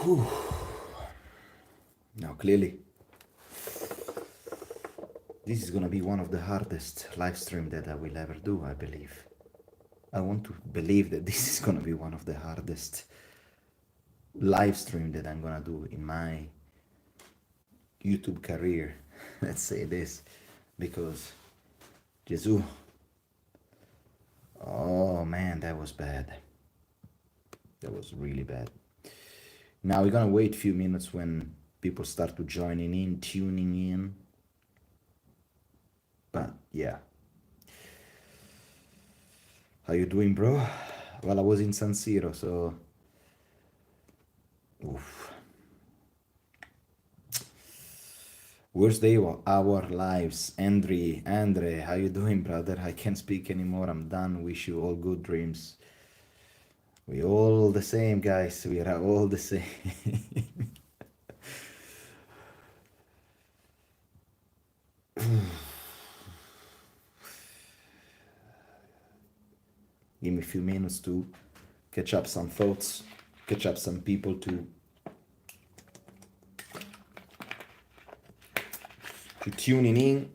Whew. Now, clearly, this is gonna be one of the hardest live stream that I will ever do, I believe. I want to believe that this is gonna be one of the hardest live stream that I'm gonna do in my YouTube career. Let's say this, because Jesus, oh man, that was bad. That was really bad. Now we're gonna wait a few minutes when people start to joining in, tuning in. But yeah. How you doing, bro? Well, I was in SANSIRO, so oof. Worst day of our lives. Andre, how you doing, brother? I can't speak anymore. I'm done. Wish you all good dreams. We all the same, guys. We are all the same. Give me a few minutes to catch up some thoughts, catch up some people to tuning in.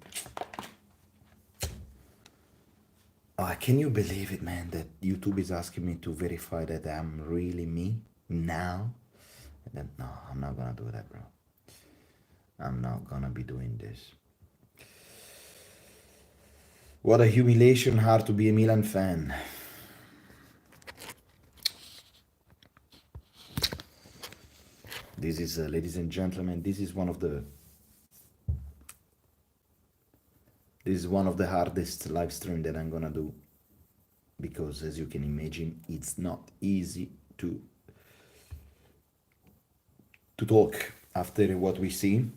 Can you believe it, man, that YouTube is asking me to verify that I'm really me now? And then, no, I'm not gonna do that, bro. I'm not gonna be doing this. What a humiliation, hard to be a Milan fan. This is, ladies and gentlemen, this is one of the hardest live stream that I'm gonna do, because as you can imagine, it's not easy to talk after what we see.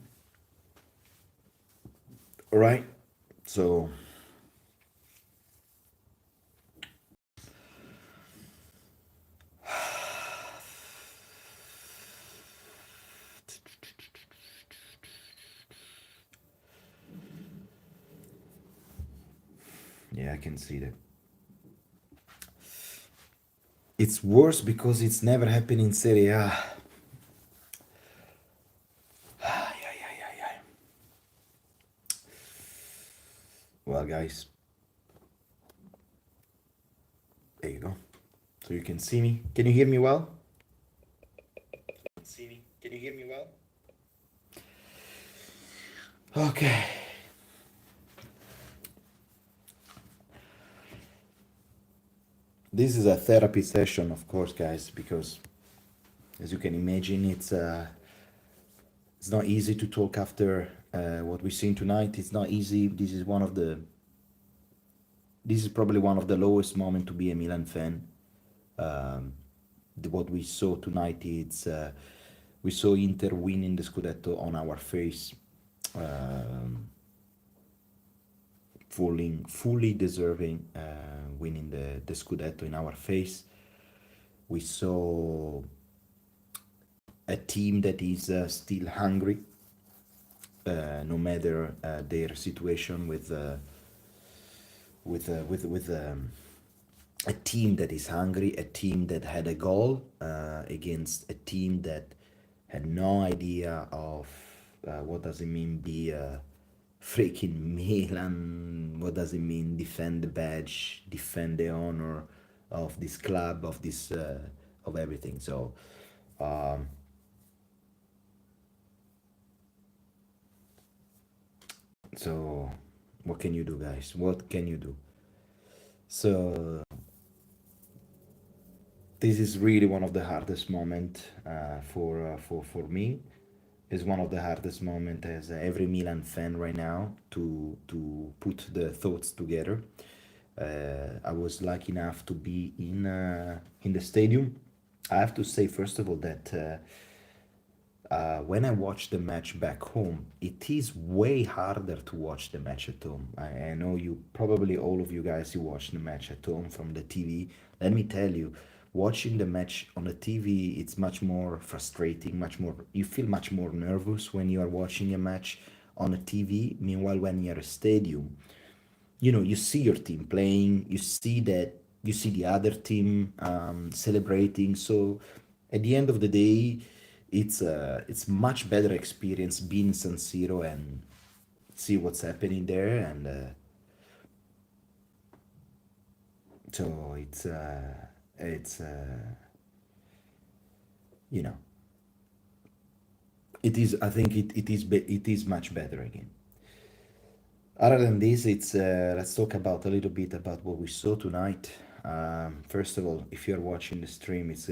All right, so yeah, I can see that. It's worse because it's never happened in Serie A. Well, guys, there you go. So you can see me. Can you hear me well? Can you hear me well? Okay. This is a therapy session, of course, guys, because as you can imagine, it's not easy to talk after what we've seen tonight. It's not easy. This is probably one of the lowest moments to be a Milan fan. What we saw tonight, we saw Inter winning the Scudetto on our face, fully deserving winning the Scudetto in our face. We saw a team that is still hungry, no matter their situation with a team that is hungry, a team that had a goal against a team that had no idea of what does it mean be a freaking Milan, what does it mean defend the badge, defend the honor of this club, of this of everything. So so what can you do, guys? What can you do? So this is really one of the hardest moment for me. Is one of the hardest moment as every Milan fan right now to put the thoughts together. I was lucky enough to be in the stadium. I have to say first of all that when I watch the match back home, it is way harder to watch the match at home. I know you probably all of you guys you watch the match at home from the TV. Let me tell you, watching the match on the TV, it's much more frustrating, much more you feel much more nervous when you are watching a match on a TV. Meanwhile, when you're at a stadium, you see your team playing, you see the other team celebrating. So at the end of the day, it's much better experience being in San Siro and see what's happening there, and so it's you know it is. I think it is much better again. Other than this, it's let's talk about a little bit about what we saw tonight. First of all, if you're watching the stream, it's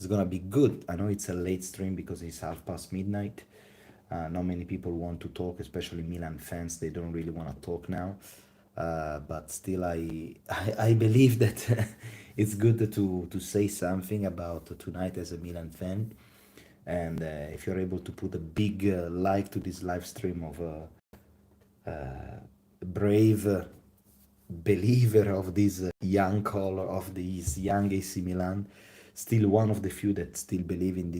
gonna be good. I know it's a late stream because it's half past midnight. Not many people want to talk, especially Milan fans. They don't really want to talk now. But still, I believe that it's good to say something about tonight as a Milan fan. And if you're able to put a big like to this live stream of brave believer of this young color of this young AC Milan, still one of the few that still believe in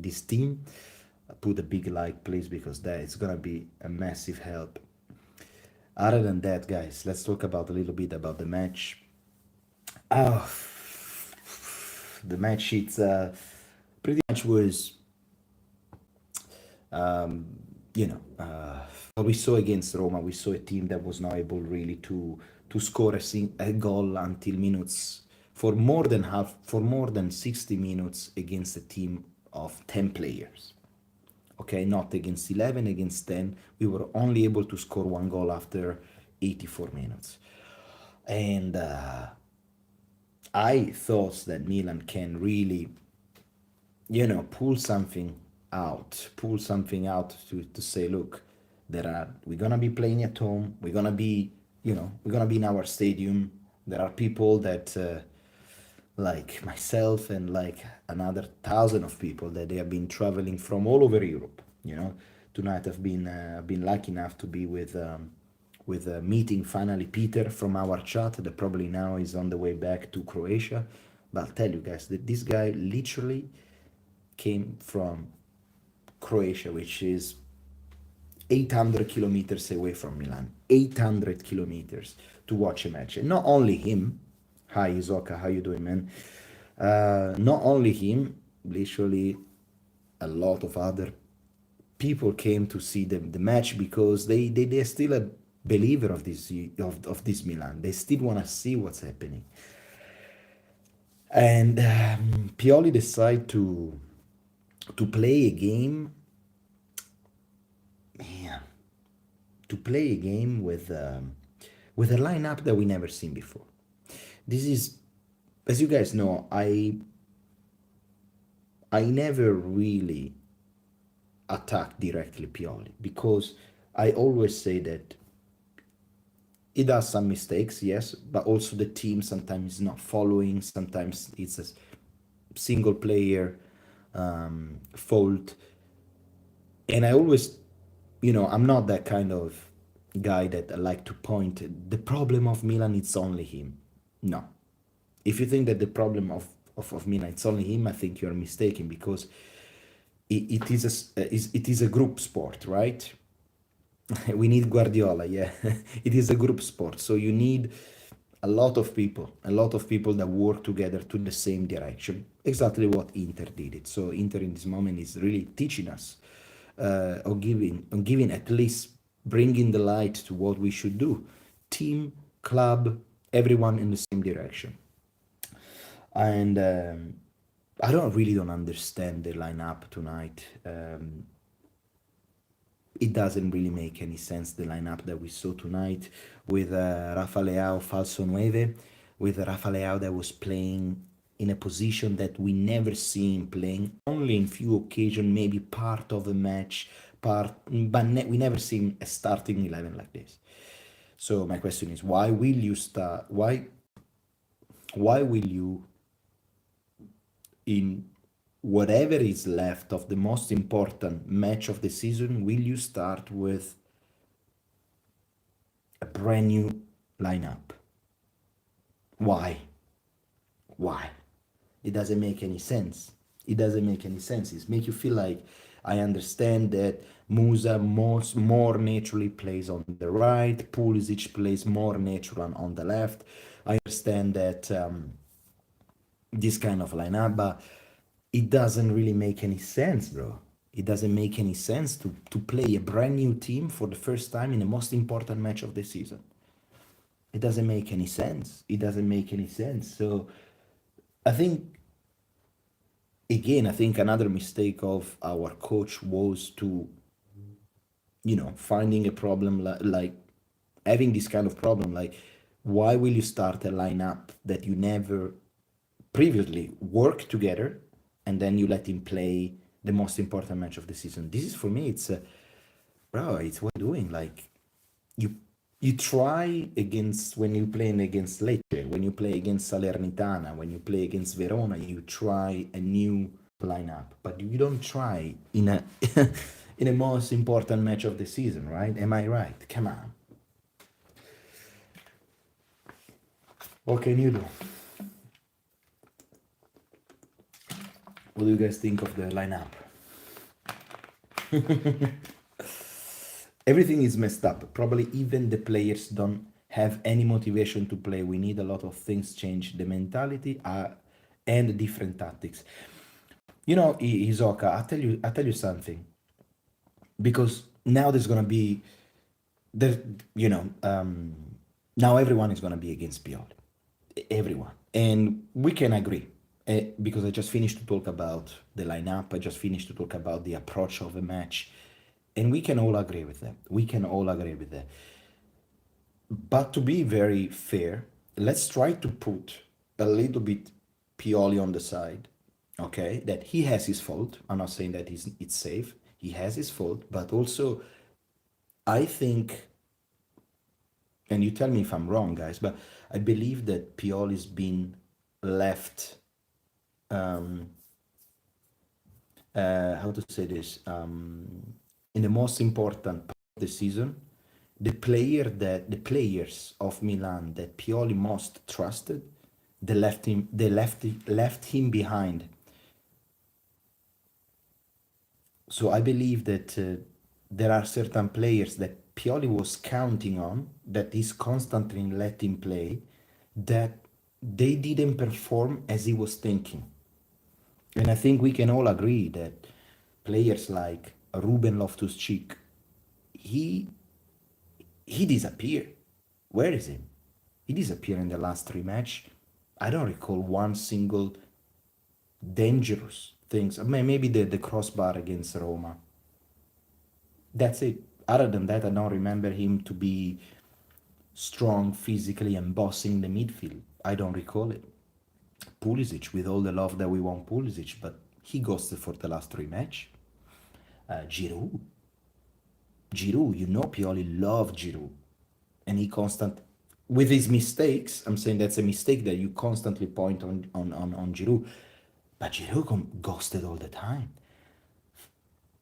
this team. Put a big like, please, because that is gonna be a massive help. Other than that, guys, let's talk about a little bit about the match. Oh, the match, it's pretty much was you know, what we saw against Roma. We saw a team that was not able really to score a goal until minutes for more than 60 minutes against a team of 10 players. Okay, not against 11, against 10. We were only able to score one goal after 84 minutes. And I thought that Milan can really, pull something out to say, look, we're gonna be playing at home, we're gonna be in our stadium. There are people that like myself and like another thousand of people that they have been traveling from all over Europe. Tonight I've been lucky enough to be with meeting finally Peter from our chat that probably now is on the way back to Croatia. But I'll tell you guys that this guy literally came from Croatia, which is 800 kilometers away from Milan. 800 kilometers to watch a match. And not only him. Hi Isoka, how you doing, man? Not only him, literally a lot of other people came to see the match because they're still a believer of this Milan. They still want to see what's happening. And Pioli decided to play a game. Yeah, to play a game with a lineup that we never seen before. This is, as you guys know, I never really attack directly Pioli because I always say that he does some mistakes, yes, but also the team sometimes is not following. Sometimes it's a single player fault, and I always, I'm not that kind of guy that I like to point the problem of Milan. It's only him. No, if you think that the problem of Milan it's only him, I think you're mistaken because it is a group sport, right? We need Guardiola, yeah. It is a group sport, so you need a lot of people that work together to the same direction. Exactly what Inter did it. So Inter in this moment is really teaching us, or giving at least bringing the light to what we should do. Team, club, everyone in the same direction. And I don't understand the lineup tonight. It doesn't really make any sense, the lineup that we saw tonight with Rafa Leao falso nueve, with Rafa Leao that was playing in a position that we never see him playing, only in few occasions, maybe part of a match, but we never see him a starting 11 like this. So my question is, why will you start? Why will you, in whatever is left of the most important match of the season, will you start with a brand new lineup? Why? It doesn't make any sense. It makes you feel like, I understand that Musa more naturally plays on the right, Pulisic plays more natural on the left. I understand that this kind of lineup, but it doesn't really make any sense, bro. It doesn't make any sense to play a brand new team for the first time in the most important match of the season. It doesn't make any sense. It doesn't make any sense. So I think, again, I think another mistake of our coach was to, finding a problem like having this kind of problem. Like, why will you start a lineup that you never previously worked together and then you let him play the most important match of the season? This is for me, it's bro, it's what you're doing. Like, you you try against when you playing against Lecce, when you play against Salernitana, when you play against Verona, you try a new lineup, but you don't try in a in a most important match of the season, right? Am I right? Come on. What can you do? What do you guys think of the lineup? Everything is messed up. Probably even the players don't have any motivation to play. We need a lot of things change. The mentality and different tactics. Hisoka, I tell you something. Because now there's gonna be there. Now everyone is gonna be against Pioli. Everyone, and we can agree. Because I just finished to talk about the lineup. I just finished to talk about the approach of the match, and we can all agree with that. We can all agree with that. But to be very fair, let's try to put a little bit Pioli on the side. Okay, that he has his fault. I'm not saying that it's safe. He has his fault, but also I think, and you tell me if I'm wrong, guys, but I believe that Pioli's been left. Um, how to say this? In the most important part of the season, the players of Milan that Pioli most trusted, they left him behind. So I believe that there are certain players that Pioli was counting on, that he's constantly letting play, that they didn't perform as he was thinking. And I think we can all agree that players like Ruben Loftus-Cheek, he he disappeared. Where is he? He disappeared in the last three match. I don't recall one single dangerous things. Maybe the crossbar against Roma. That's it. Other than that, I don't remember him to be strong physically and bossing the midfield. I don't recall it. Pulisic, with all the love that we want Pulisic, but he ghosted for the last three match. Giroud, Pioli loved Giroud, and he constant with his mistakes. I'm saying that's a mistake that you constantly point on Giroud, but Giroud ghosted all the time.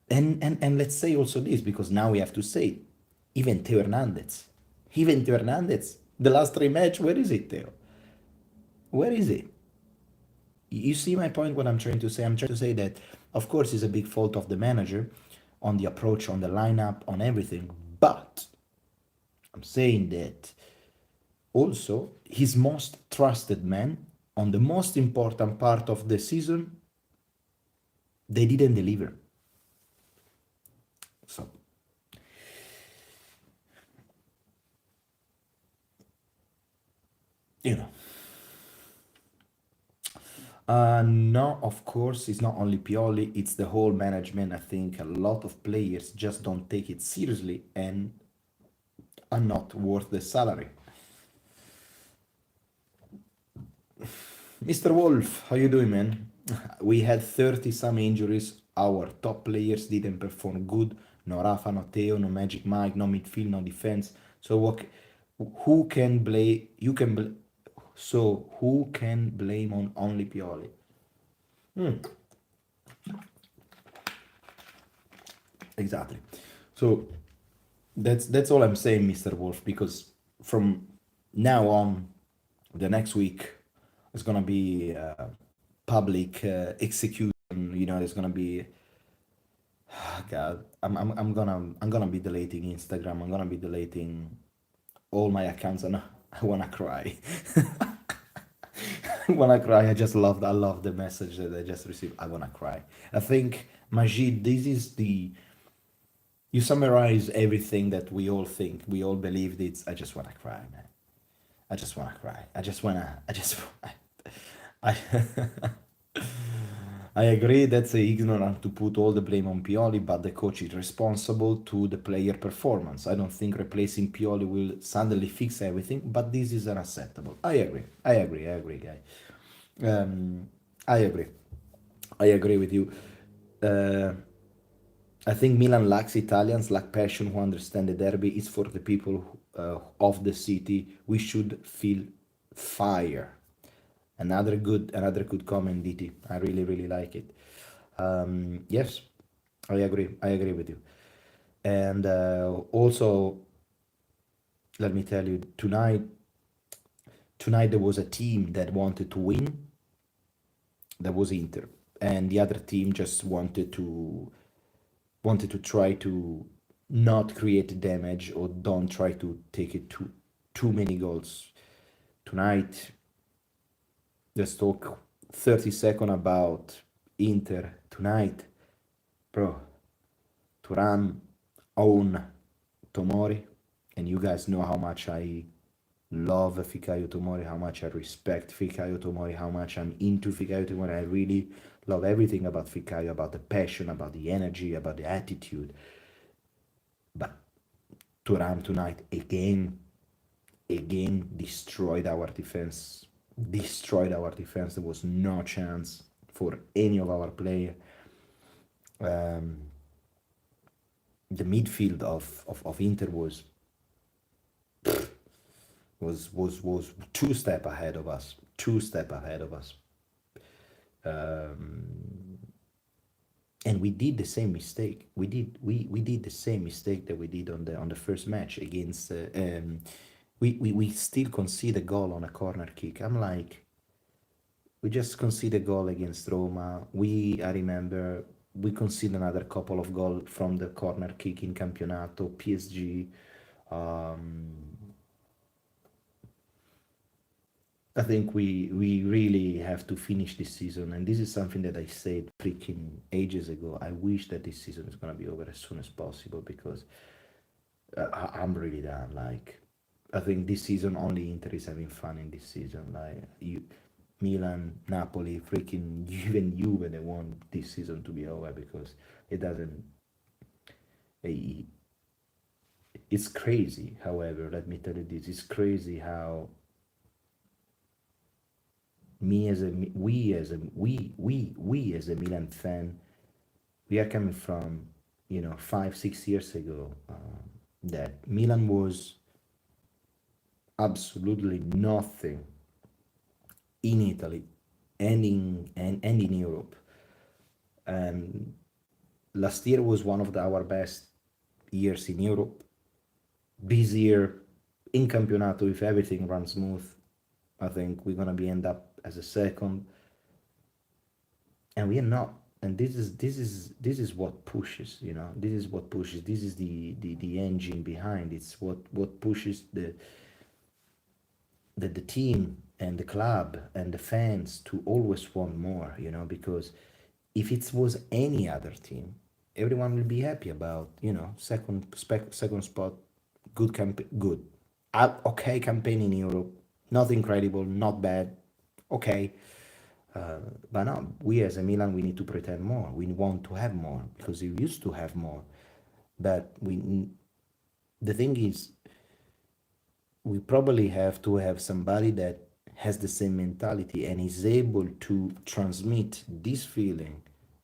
And let's say also this, because now we have to say, even Teo Hernandez, the last three match, where is it, Teo? Where is it? You see my point, what I'm trying to say? I'm trying to say that, of course, it's a big fault of the manager on the approach, on the lineup, on everything. But I'm saying that also his most trusted man on the most important part of the season, they didn't deliver. So, you know. No, of course, it's not only Pioli, it's the whole management. I think a lot of players just don't take it seriously and are not worth the salary. Mr. Wolf, how you doing, man? We had 30 some injuries. Our top players didn't perform good. No Rafa, no Teo, no Magic Mike, no midfield, no defense. So who can blame? So who can blame on only Pioli? Exactly. So that's all I'm saying, Mr. Wolf, because from now on, the next week is gonna be public execution. There's gonna be God. I'm gonna be deleting Instagram. I'm gonna be deleting all my accounts, and I wanna cry. wanna cry. I love the message that I just received. I wanna cry. I think Majid, this is the you summarize everything that we all think, we all believed. It's I just wanna cry, man. I just wanna cry. I just I I agree that's ignorant to put all the blame on Pioli, but the coach is responsible to the player performance. I don't think replacing Pioli will suddenly fix everything, but this is unacceptable. I agree, guy. Um, I agree. I agree with you. Uh, I think Milan lacks Italians, lack passion who understand the derby. It's for the people of the city. We should feel fire. Another good comment, DT. I really, really like it. Yes, I agree. I agree with you. And also, let me tell you, tonight there was a team that wanted to win. That was Inter, and the other team just wanted to try to not create damage or don't try to take it too many goals. Tonight, let's talk 30 seconds about Inter tonight, bro. Turan own Tomori, and you guys know how much I love Fikayo Tomori, how much I respect Fikayo Tomori, how much I'm into Fikayo Tomori. I really love everything about Fikayo, about the passion, about the energy, about the attitude. But Turan tonight again destroyed our defense. Destroyed our defense. There was no chance for any of our players. Um, the midfield of Inter was 2 step ahead of us. 2 step ahead of us. And we did the same mistake. We did the same mistake that we did on the first match against. We still concede a goal on a corner kick. I'm like, we just conceded a goal against Roma. I remember we conceded another couple of goals from the corner kick in Campionato, PSG. I think we really have to finish this season, and this is something that I said freaking ages ago. I wish that this season is gonna be over as soon as possible because I'm really done. Like, I think this season only Inter is having fun in this season. Like Milan, Napoli, freaking even Juve, they want this season to be over because it doesn't. eh, It's crazy. However, let me tell you this: it's crazy how me as a we as a Milan fan, we are coming from 5 6 years ago, that Milan was absolutely nothing in Italy and in Europe. And last year was one of our best years in Europe. This year in Campionato, if everything runs smooth, I think we're gonna be end up as a second, and we are not. And this is what pushes. This is what pushes. This is the engine behind. It's what pushes the team and the club and the fans to always want more. Because if it was any other team, everyone will be happy about second spot, good, okay campaign in Europe, not incredible, not bad, okay. But now we as a Milan, we need to pretend more. We want to have more because we used to have more. But the thing is, we probably have to have somebody that has the same mentality and is able to transmit this feeling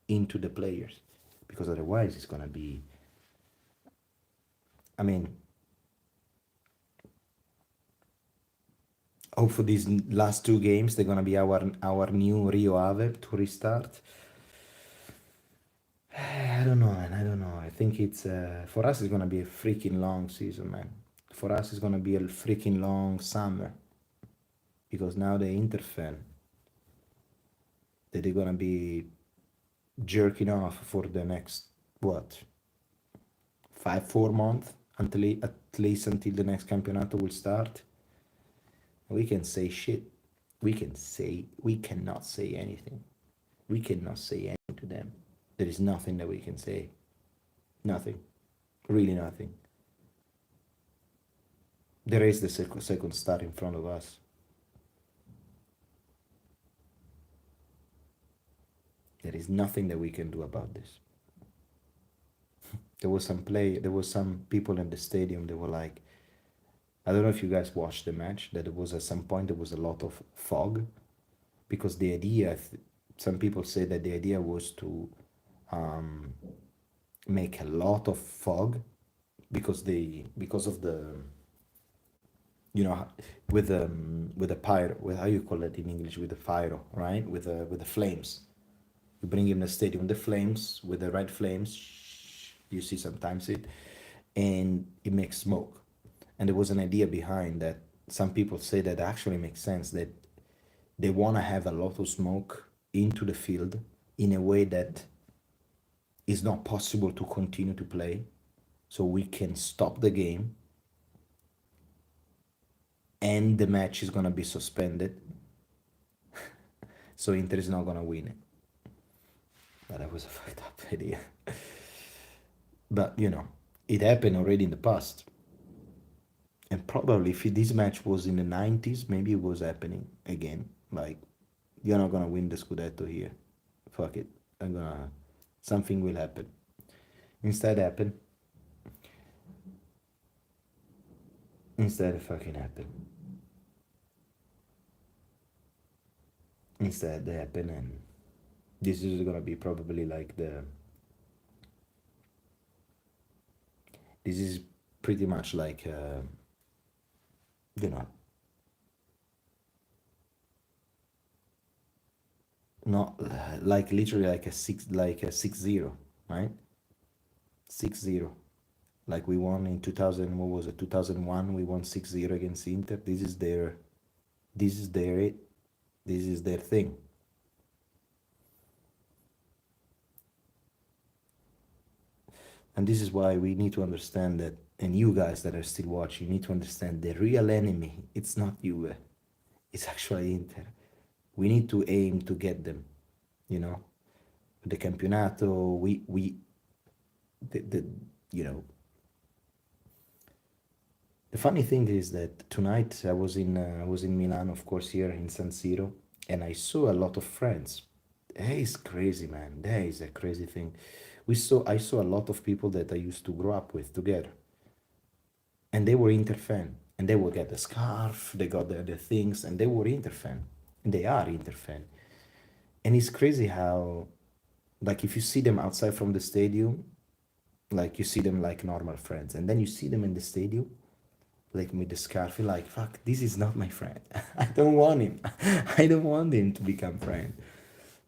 into the players, because otherwise it's gonna be. I mean, hopefully these last 2 games they're gonna be our new Rio Ave to restart. I don't know, man. I don't know. I think it's for us. It's gonna be a freaking long season, man. For us, it's gonna be a freaking long summer because now the Inter fan that they're gonna be jerking off for the next what 5 4 months at least until the next campionato will start. We can say shit. we cannot say anything. We cannot say anything to them. There is nothing that we can say. Nothing. Really nothing. There is the second star in front of us. There is nothing that we can do about this. There was some people in the stadium, they were like, I don't know if you guys watched the match, that there was at some point there was a lot of fog, because the idea, some people say that the idea was to um, make a lot of fog, because of the, you know, with the pyro, with, how you call it in English, with the pyro, right, with the flames. You bring in the stadium the flames, with the red flames, you see sometimes it, and it makes smoke. And there was an idea behind that. Some people say that actually makes sense, that they want to have a lot of smoke into the field in a way that is not possible to continue to play, so we can stop the game and the match is going to be suspended, so Inter is not going to win it. But that was a fucked up idea. But you know, it happened already in the past. And probably if this match was in the 90s, maybe it was happening again. Like, you're not gonna win the Scudetto here. Fuck it. Something will happen. Instead happened. Instead it fucking happened. Instead it happened, and this is gonna be probably like this is pretty much like, you know, not like literally like a 6-0, right? 6-0. Like we won in 2000, what was it, 2001, we won 6-0 against Inter. This is their this is their thing. And this is why we need to understand that, and you guys that are still watching need to understand, the real enemy, it's not you, it's actually Inter. We need to aim to get them, you know. The Campionato, the you know, the funny thing is that tonight I was in Milan, of course, here in SANSIRO, and I saw a lot of friends. That is crazy, man. That is a crazy thing. I saw a lot of people that I used to grow up with together, and they were Inter fan, and they would get the scarf, they got the things, and they were Inter fan, and they are Inter fan. And it's crazy how, like, if you see them outside from the stadium, like you see them like normal friends, and then you see them in the stadium, like with the scarf, you're like, fuck, this is not my friend. I don't want him. I don't want him to become friend.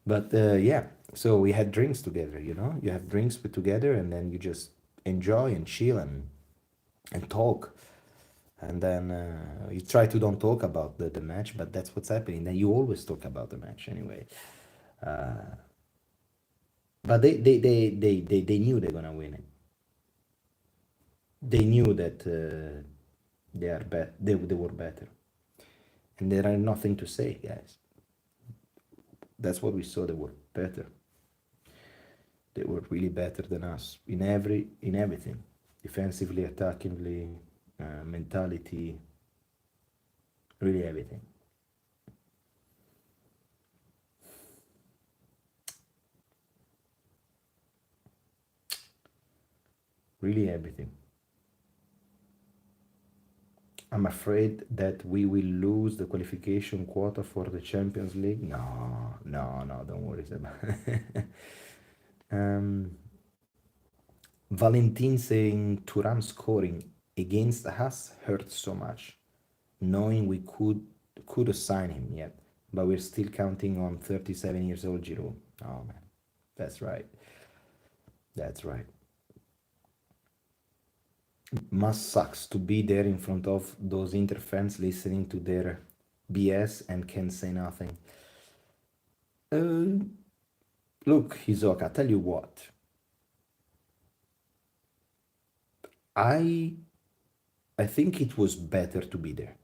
But yeah, so we had drinks together, you know? You have drinks with together, and then you just enjoy and chill and talk. And then you try to don't talk about the match, but that's what's happening. Then you always talk about the match anyway. But they knew they're gonna win it. They knew that they were better. And there are nothing to say, guys. That's what we saw. They were better. They were really better than us in everything, defensively, attackingly, mentality, really everything. Really everything. I'm afraid that we will lose the qualification quota for the Champions League. No, no, no, don't worry about it. Valentin saying Turan scoring against us hurts so much, knowing we could assign him yet, but we're still counting on 37 years old Giroud. Oh man, that's right. That's right. Must sucks to be there in front of those Inter fans listening to their BS and can't say nothing. Look, Hisoka, tell you what. I think it was better to be there,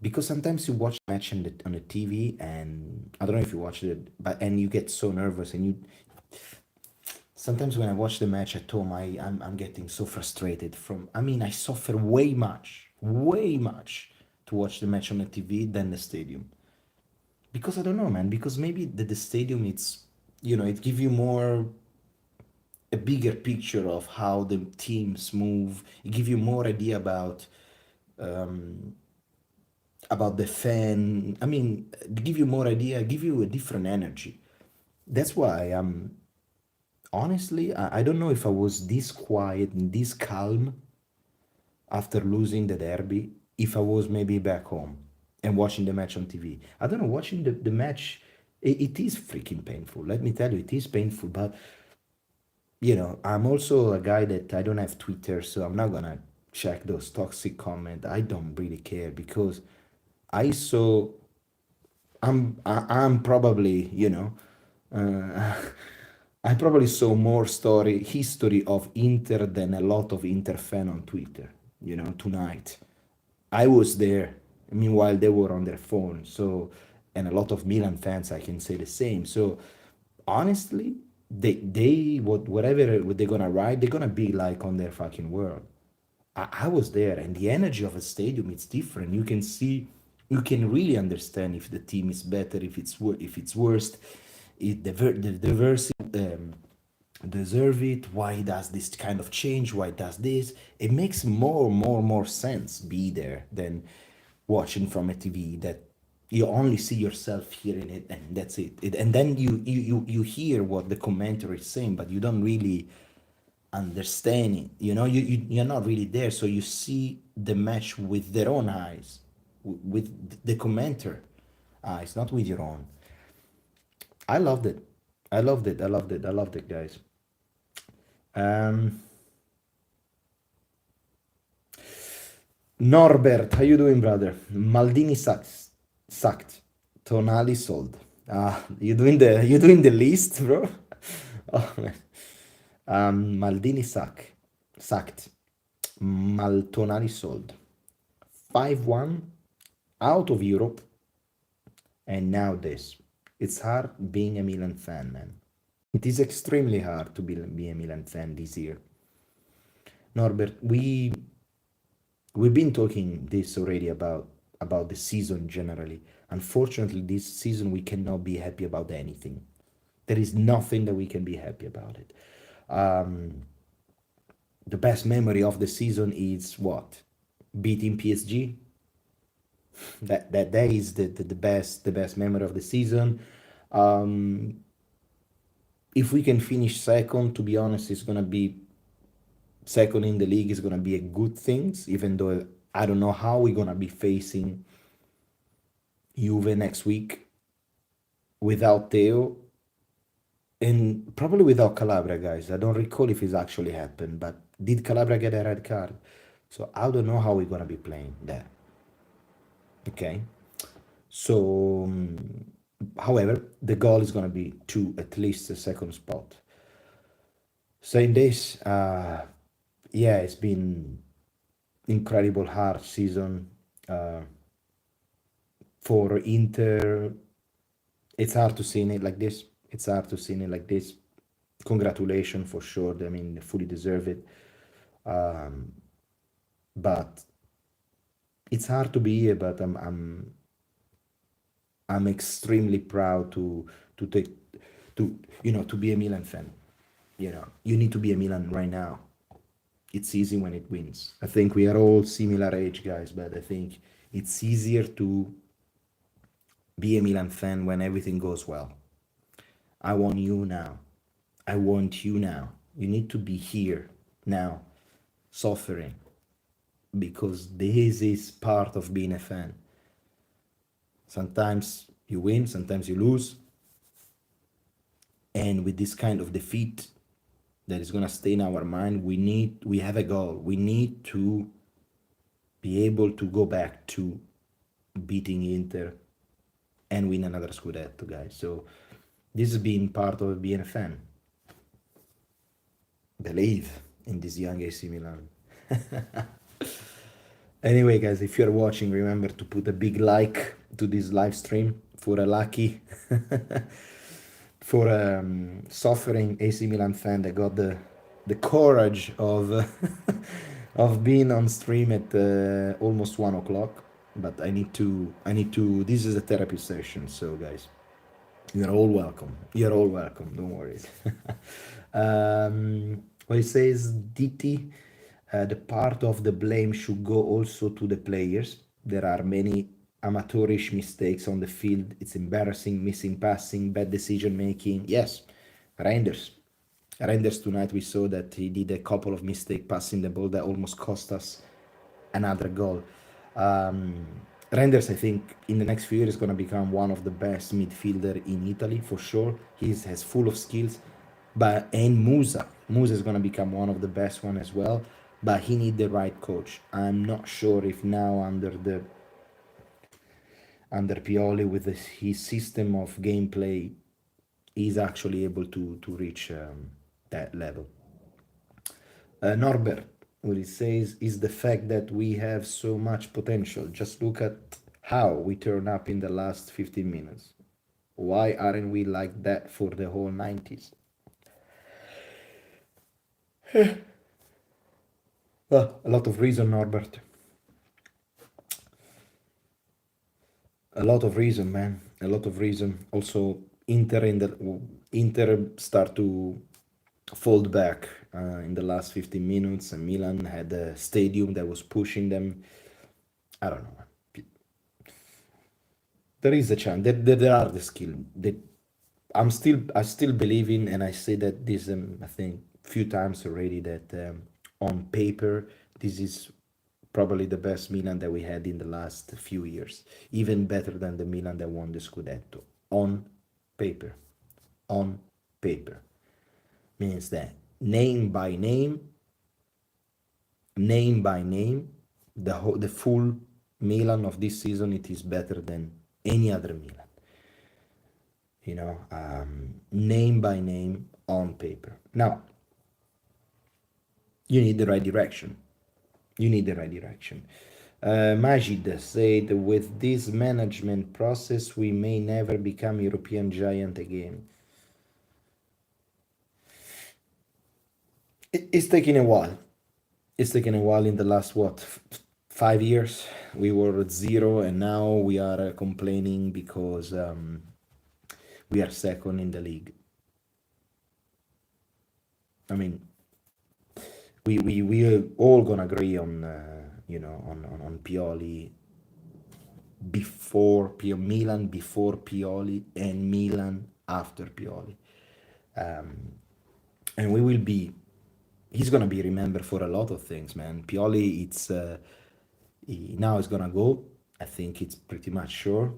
because sometimes you watch a match on the TV, and I don't know if you watched it, but and you get so nervous, and you sometimes when I watch the match at home, I'm getting so frustrated from. I mean, I suffer way much to watch the match on the TV than the stadium, because I don't know, man. Because maybe the stadium, it's it gives you more a bigger picture of how the teams move. It gives you more idea about the fan. I mean, give you more idea, give you a different energy. That's why I'm honestly, I don't know if I was this quiet and this calm after losing the derby, if I was maybe back home and watching the match on TV. I don't know, watching the match, it is freaking painful. Let me tell you, it is painful. But, I'm also a guy that I don't have Twitter, so I'm not gonna check those toxic comments. I don't really care because I saw I'm probably uh, I probably saw more story history of Inter than a lot of Inter fan on Twitter. Tonight I was there. Meanwhile, they were on their phone. So, and a lot of Milan fans, I can say the same. So, honestly, they whatever they're gonna write, they're gonna be like on their fucking world. I was there, and the energy of a stadium, it's different. You can see, you can really understand if the team is better, if it's worst, if the diversity deserve it. Why does this kind of change? Why does this? It makes more sense be there than watching from a TV that you only see yourself hearing it, and that's it. And then you hear what the commentator is saying, but you don't really understanding. You're not really there, so you see the match with their own eyes, with the commenter eyes, not with your own. I loved it. I loved it, guys. um Norbert, how you doing, brother? Maldini sacked. Tonali sold. You doing the list, bro? Oh man. Maldini sacked. Maltonali sold. 5-1 out of Europe, and now this. It's hard being a Milan fan, man. It is extremely hard to be a Milan fan this year. Norbert, we've been talking this already about the season generally. Unfortunately, this season we cannot be happy about anything. There is nothing that we can be happy about it. Um, the best memory of the season is what? Beating PSG. That is the best memory of the season. Um, if we can finish second, to be honest, it's gonna be second in the league is gonna be a good thing. Even though I don't know how we're gonna be facing Juve next week without Theo and probably without Calabria, guys. I don't recall if it's actually happened, but did Calabria get a red card? So I don't know how we're gonna be playing there. Okay. So, however, the goal is gonna be to at least the second spot. Saying this, yeah, it's been incredible hard season uh, for Inter. It's hard to see it like this. It's hard to see it like this. Congratulations for sure. I mean, they fully deserve it. Um, but it's hard to be here. But I'm extremely proud to take to be a Milan fan. You need to be a Milan right now. It's easy when it wins. I think we are all similar age, guys, but I think it's easier to be a Milan fan when everything goes well. I want you now. I want you now. You need to be here now, suffering, because this is part of being a fan. Sometimes you win, sometimes you lose, and with this kind of defeat that is gonna stay in our mind, we have a goal. We need to be able to go back to beating Inter and win another Scudetto, guys. So this has been part of being a fan. Believe in this young AC Milan. Anyway, guys, if you're watching, remember to put a big like to this live stream for a lucky, for a suffering AC Milan fan that got the courage of of being on stream at almost 1 o'clock. But I need to. This is a therapy session, so guys, you're all welcome. You're all welcome. Don't worry. What it says, DT, the part of the blame should go also to the players. There are many amateurish mistakes on the field. It's embarrassing, missing passing, bad decision making. Yes, Reinders. Reinders tonight we saw that he did a couple of mistakes passing the ball that almost cost us another goal. Um, Renders, I think, in the next few years is going to become one of the best midfielder in Italy for sure. Has full of skills, and Musa is going to become one of the best one as well. But he need the right coach. I'm not sure if now under Pioli with his system of gameplay, he's actually able to reach that level. Norbert, what he says is the fact that we have so much potential. Just look at how we turn up in the last 15 minutes. Why aren't we like that for the whole 90s? Well, a lot of reason, Norbert. A lot of reason, man. A lot of reason. Also, Inter start to fold back in the last 15 minutes, and Milan had a stadium that was pushing them. I don't know. There is a chance. There are the skill. I still believe in, and I say that this I think few times already that on paper this is probably the best Milan that we had in the last few years, even better than the Milan that won the Scudetto. On paper, on paper means that name by name, the full Milan of this season, it is better than any other Milan. Name by name on paper. Now, you need the right direction. Majid said, with this management process, we may never become European giant again. It's taking a while. It's taken a while in the last, 5 years? We were at zero, and now we are complaining because we are second in the league. I mean, we are all gonna agree on on Pioli before Milan before Pioli and Milan after Pioli, and we will be. He's gonna be remembered for a lot of things, man. Pioli, now is gonna go. I think it's pretty much sure.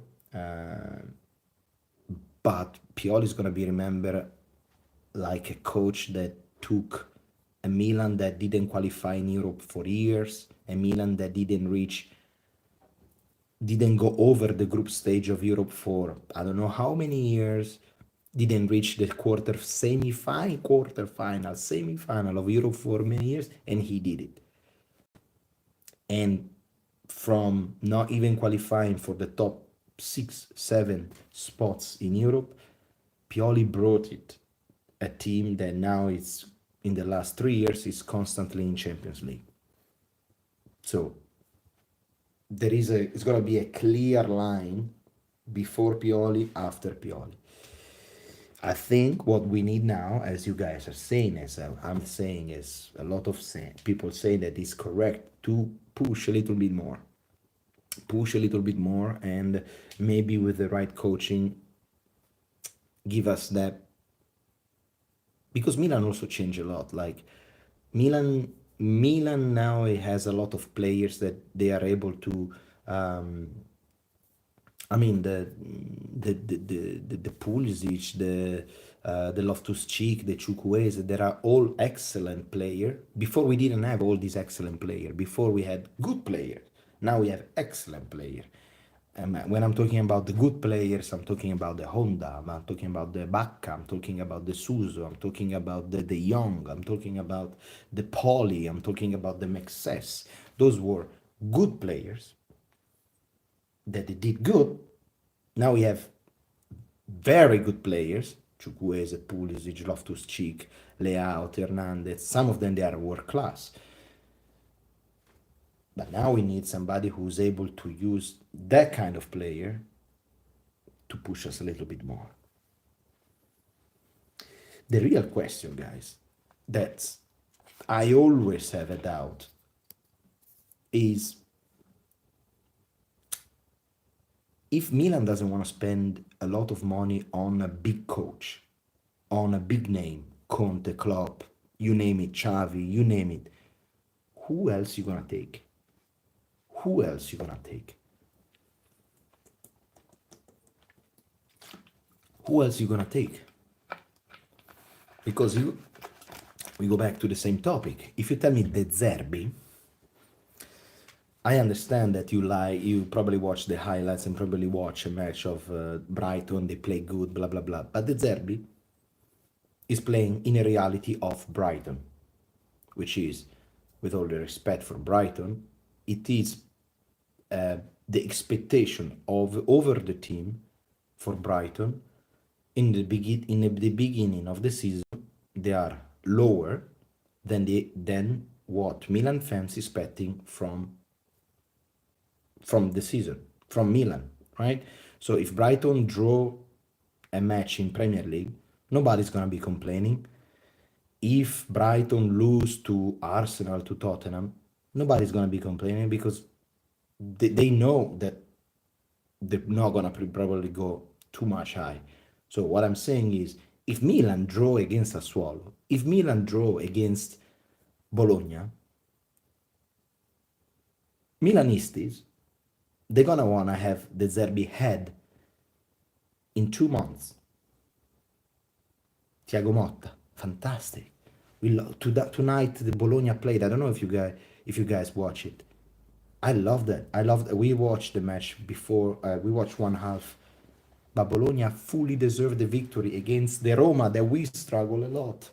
But Pioli is gonna be remembered like a coach that took a Milan that didn't qualify in Europe for years, a Milan that didn't go over the group stage of Europe for I don't know how many years, didn't reach the semi-final of Europe for many years, and he did it. And from not even qualifying for the top 6-7 spots in Europe, Pioli brought it a team that now is in the last 3 years is constantly in Champions League. So it's gonna be a clear line before Pioli, after Pioli. I think what we need now, as you guys are saying, as I'm saying, is a lot of people say that is correct, to push a little bit more. And maybe with the right coaching, give us that. Because Milan also changed a lot. Like Milan now it has a lot of players that they are able to. I mean the Pulisic, the Loftus-Cheek, the Chukwueze, they are all excellent players. Before we didn't have all these excellent players. Before we had good players. Now we have excellent players. When I'm talking about the good players, I'm talking about the Honda, I'm talking about the Bacca, I'm talking about the Suso, I'm talking about the Young, I'm talking about the Poli, I'm talking about the Mexes. Those were good players that they did good. Now we have very good players, Chukwueze, Pulisic, Loftus-Cheek, Leao, Hernandez. Some of them, they are world class. But now we need somebody who's able to use that kind of player to push us a little bit more. The real question, guys, that I always have a doubt is if Milan doesn't want to spend a lot of money on a big coach, on a big name, Conte, Klopp, you name it, Xavi, you name it, who else you gonna take? Who else you gonna take? Who else you gonna take? Because we go back to the same topic. If you tell me De Zerbi, I understand that you probably watch the highlights and probably watch a match of Brighton, they play good, blah, blah, blah. But De Zerbi is playing in a reality of Brighton, which is, with all the respect for Brighton, it is the expectation of over the team for Brighton in the beginning of the season, they are lower than what Milan fans expecting from the season, from Milan, right? So if Brighton draw a match in Premier League, nobody's gonna be complaining. If Brighton lose to Arsenal, to Tottenham, nobody's gonna be complaining because they know that they're not gonna probably go too much high. So what I'm saying is, if Milan draw against Sassuolo, if Milan draw against Bologna, Milanistas, they're gonna wanna have De Zerbi head in 2 months. Thiago Motta, fantastic. Tonight the Bologna played. I don't know if you guys watch it. I love that. We watched the match before. We watched one half. But Bologna fully deserved the victory against the Roma that we struggle a lot.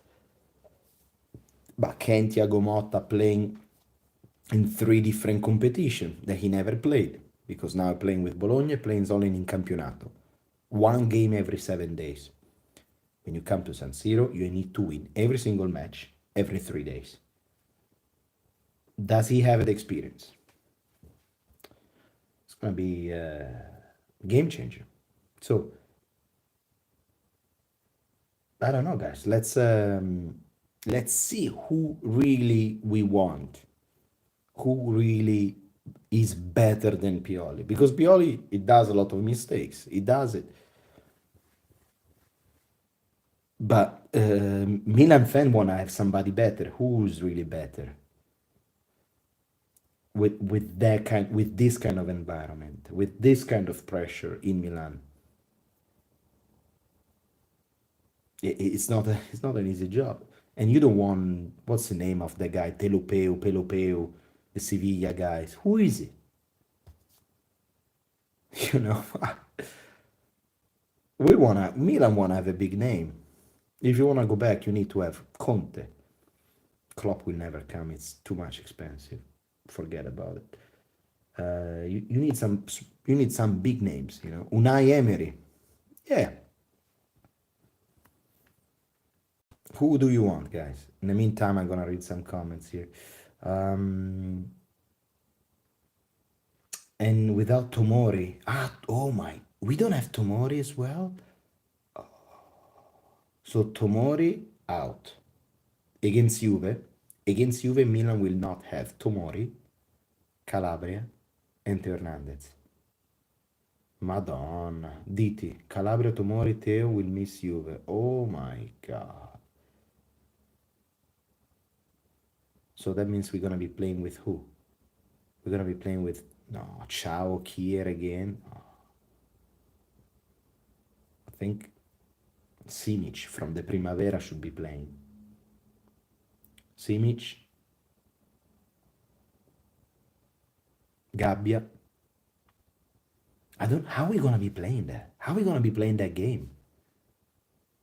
But can Thiago Motta playing in 3 different competitions that he never played? Because now playing with Bologna, playing only in Campionato. 1 game every 7 days. When you come to San Siro, you need to win every single match every 3 days. Does he have the experience? It's going to be a game changer. So, I don't know, guys. Let's see who really we want. Who really is better than Pioli? Because Pioli, it does a lot of mistakes. He does it. But Milan fan wanna have somebody better. Who's really better? With this kind of environment, with this kind of pressure in Milan. It's not an easy job. And you don't want, what's the name of the guy? Pelopeu, the Sevilla guys. Who is it? You know, Milan wanna have a big name. If you wanna go back, you need to have Conte. Klopp will never come. It's too much expensive. Forget about it. You need some big names. You know, Unai Emery. Yeah. Who do you want, guys? In the meantime, I'm gonna read some comments here. And without Tomori, we don't have Tomori as well. So Tomori out against Juve. Against Juve, Milan will not have Tomori, Calabria, and Hernandez. Madonna. Diti, Calabria, Tomori, Teo will miss Juve. Oh my God. So that means we're gonna be playing with who? We're gonna be playing with Ciao Kier again. I think Simic from the Primavera should be playing. Simic, Gabbia. How are we gonna be playing that? How are we gonna be playing that game?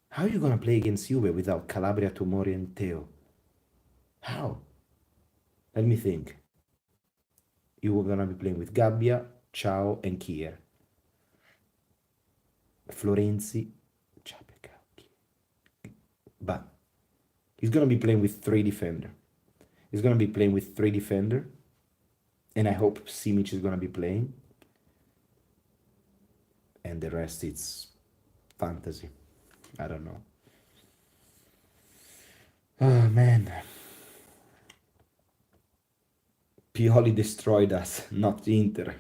How are you gonna play against Juve without Calabria, Tomori, and Teo? How? Let me think. You were gonna be playing with Gabbia, Ciao, and Kier. Florenzi, but he's gonna be playing with three defender. He's gonna be playing with three defender, and I hope Simic is gonna be playing, and the rest it's fantasy. I don't know. Oh man, Pioli destroyed us, not Inter.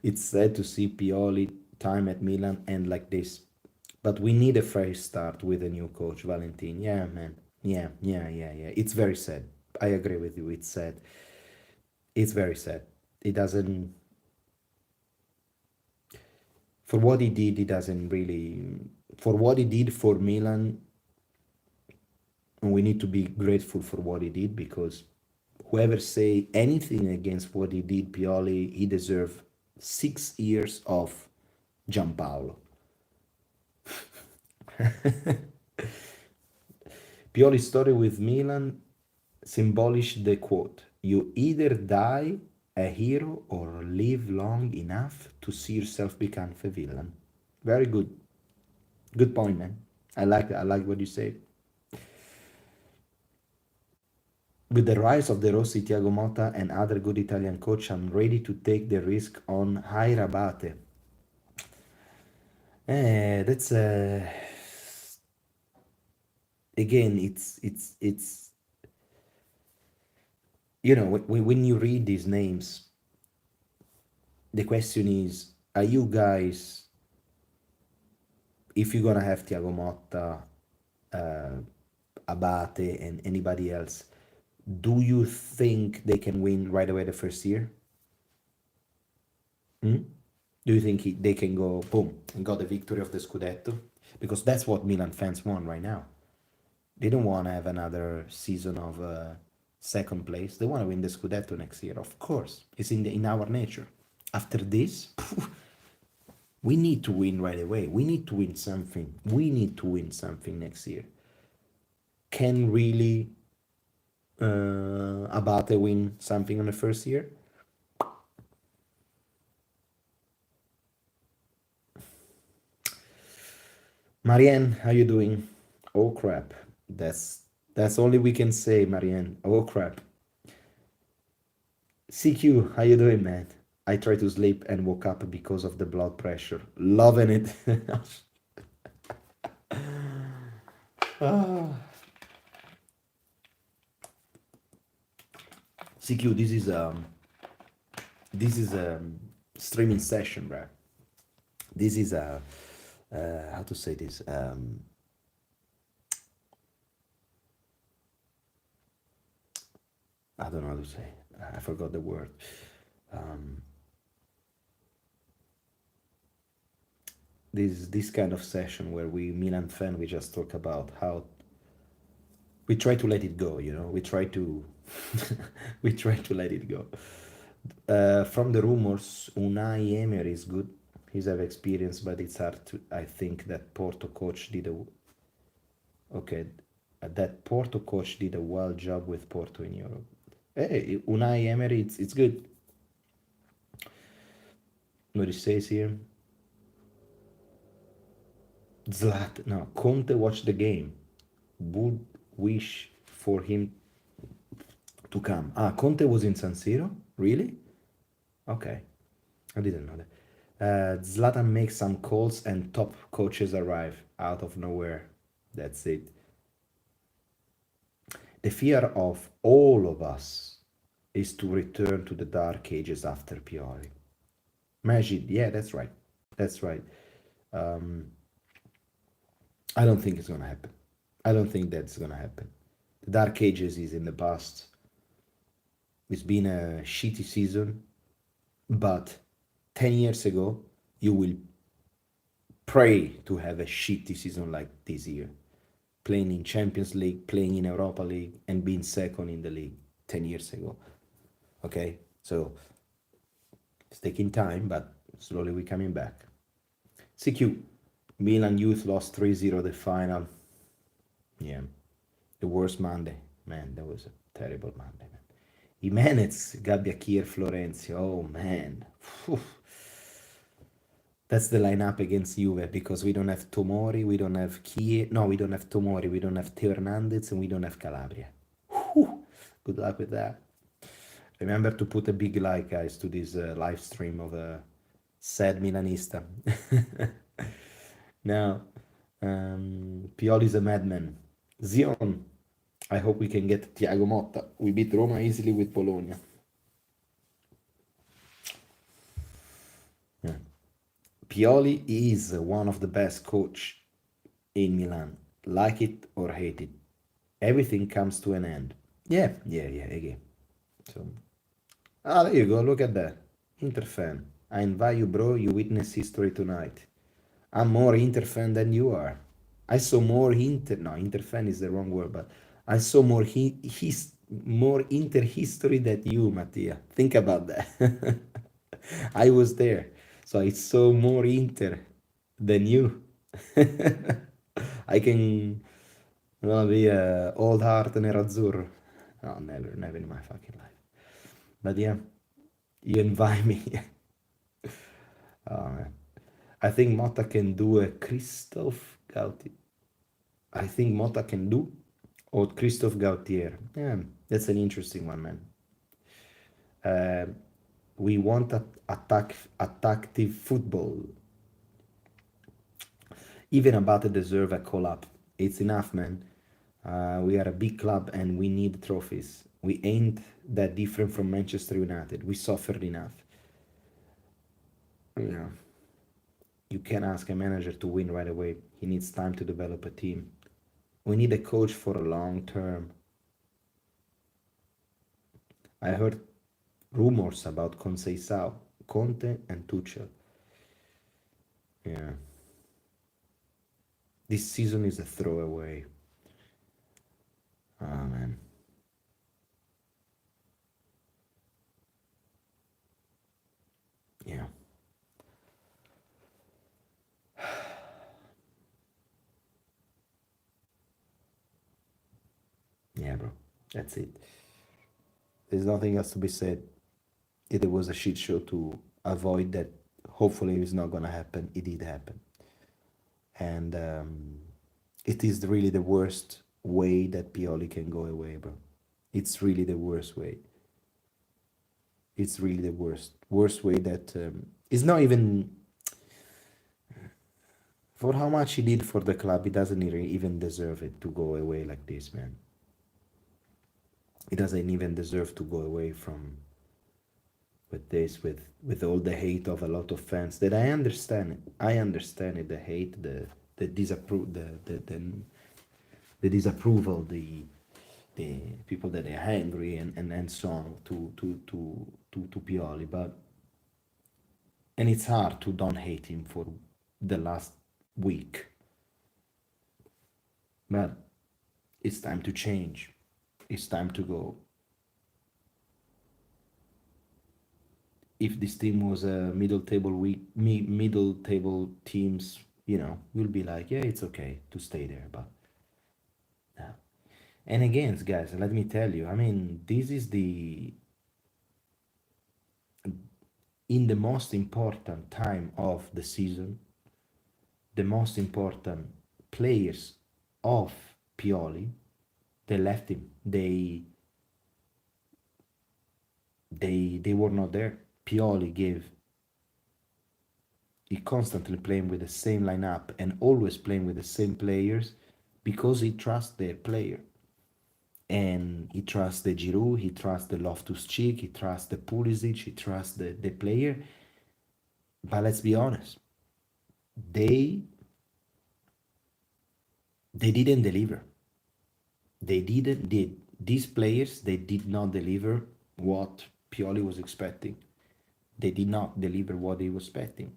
It's sad to see Pioli time at Milan end like this. But we need a fresh start with a new coach, Valentin. Yeah, man. Yeah. It's very sad. I agree with you. It's sad. It's very sad. It doesn't. For what he did, he doesn't really. For what he did for Milan, we need to be grateful for what he did, because whoever say anything against what he did, Pioli, he deserved 6 years of Giampaolo. Pioli's story with Milan symbolished the quote: "You either die a hero or live long enough to see yourself become a villain." Very good. Good point, man. I like what you say. With the rise of De Rossi, Thiago Motta, and other good Italian coach, I'm ready to take the risk on Abate. That's again, it's you know, when you read these names, the question is, are you guys, if you're gonna have Thiago Motta, Abate, and anybody else, do you think they can win right away the first year? Do you think they can go boom and got the victory of the Scudetto? Because that's what Milan fans want right now. They don't want to have another season of second place. They want to win the Scudetto next year. Of course, it's in our nature. After this, we need to win right away. We need to win something. We need to win something next year. Can really Abate win something on the first year? Marianne, how you doing? Oh crap. That's only we can say, Marianne. Oh crap. CQ, how you doing, man? I tried to sleep and woke up because of the blood pressure. Loving it. CQ, this is a streaming session, bro. This is a how to say this? I don't know how to say. I forgot the word. This kind of session where we Milan fan, we just talk about how we try to let it go. You know, we try to we try to let it go. From the rumors, Unai Emery is good. He's have experience, but it's hard to. I think that Porto coach did a that Porto coach did a well job with Porto in Europe. Hey, Unai Emery, it's good. What it says here. No, Conte watched the game. Would wish for him to come. Conte was in SANSIRO? Really? Okay. I didn't know that. Zlatan makes some calls and top coaches arrive out of nowhere. That's it. The fear of all of us is to return to the dark ages after Pioli. Majid, yeah, that's right. That's right. I don't think it's gonna happen. I don't think that's gonna happen. The dark ages is in the past. It's been a shitty season, but 10 years ago, you will pray to have a shitty season like this year. Playing in Champions League, playing in Europa League, and being second in the league 10 years ago. Okay? So, it's taking time, but slowly we're coming back. CQ, Milan Youth lost 3-0 the final. Yeah. The worst Monday. Man, that was a terrible Monday, man. Jimenez, Gabbiakir, Florenzi. Oh man. Phew. That's the lineup against Juve because we don't have Tomori, we don't have Kie. No, we don't have Tomori, we don't have Teo Hernandez, and we don't have Calabria. Whew. Good luck with that. Remember to put a big like, guys, to this live stream of a sad Milanista. Now, Pioli's a madman. Zion, I hope we can get Thiago Motta. We beat Roma easily with Bologna. Yeah. Pioli is one of the best coach in Milan. Like it or hate it, everything comes to an end. Yeah, yeah, yeah, again. So, there you go. Look at that. Inter fan. I invite you, bro. You witness history tonight. I'm more Inter fan than you are. I saw more Inter. No, Inter fan is the wrong word, but I saw more Inter history than you, Mattia. Think about that. I was there, so I saw more Inter than you. I can well be a old heart nerazzurro. No, never, never in my fucking life. But yeah, you invite me. Oh man. I think Motta can do a Christophe Gautier. I think Motta can do or Christophe Gautier. Yeah, that's an interesting one, man. Uh, we want attactive football. Even Abate deserve a call up. It's enough, man. We are a big club and we need trophies. We ain't that different from Manchester United. We suffered enough. Yeah. You can't ask a manager to win right away. He needs time to develop a team. We need a coach for a long term. I heard rumors about Conceição, Conte, and Tuchel. Yeah. This season is a throwaway. Ah, man. Yeah. Yeah, bro. That's it. There's nothing else to be said. It was a shit show to avoid that. Hopefully, it's not gonna happen. It did happen, and it is really the worst way that Pioli can go away, bro. It's really the worst way. It's really the worst way that it's not even for how much he did for the club. He doesn't even deserve it to go away like this, man. He doesn't even deserve to go away from with this with all the hate of a lot of fans that I understand it. I understand it, the hate, the disapprove the disapproval, the people that are angry and so on to Pioli, but and it's hard to don't hate him for the last week, but it's time to change. It's time to go. If this team was a middle table teams, we'll be like, yeah, it's okay to stay there, but no. And again, guys, let me tell you, I mean, this is in the most important time of the season, the most important players of Pioli, they left him. They were not there. Pioli gave he constantly playing with the same lineup and always playing with the same players because he trusts their player. And he trusts the Giroud, he trusts the Loftus-Cheek, he trusts the Pulisic, he trusts the player. But let's be honest, they didn't deliver. They didn't did these players they did not deliver what Pioli was expecting. They did not deliver what he was expecting.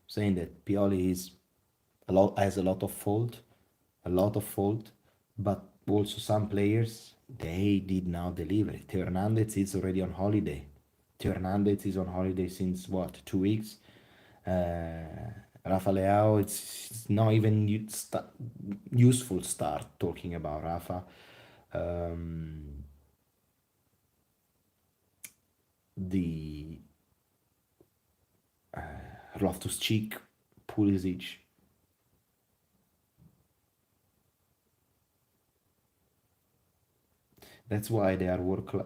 Saying that Pioli has a lot of fault, but also some players they did not deliver. Teo Hernandez is already on holiday. Teo Hernandez is on holiday since what 2 weeks. Rafa Leao, it's not even useful start talking about Rafa. Um, Loftus-Cheek, Pulisic. That's why they are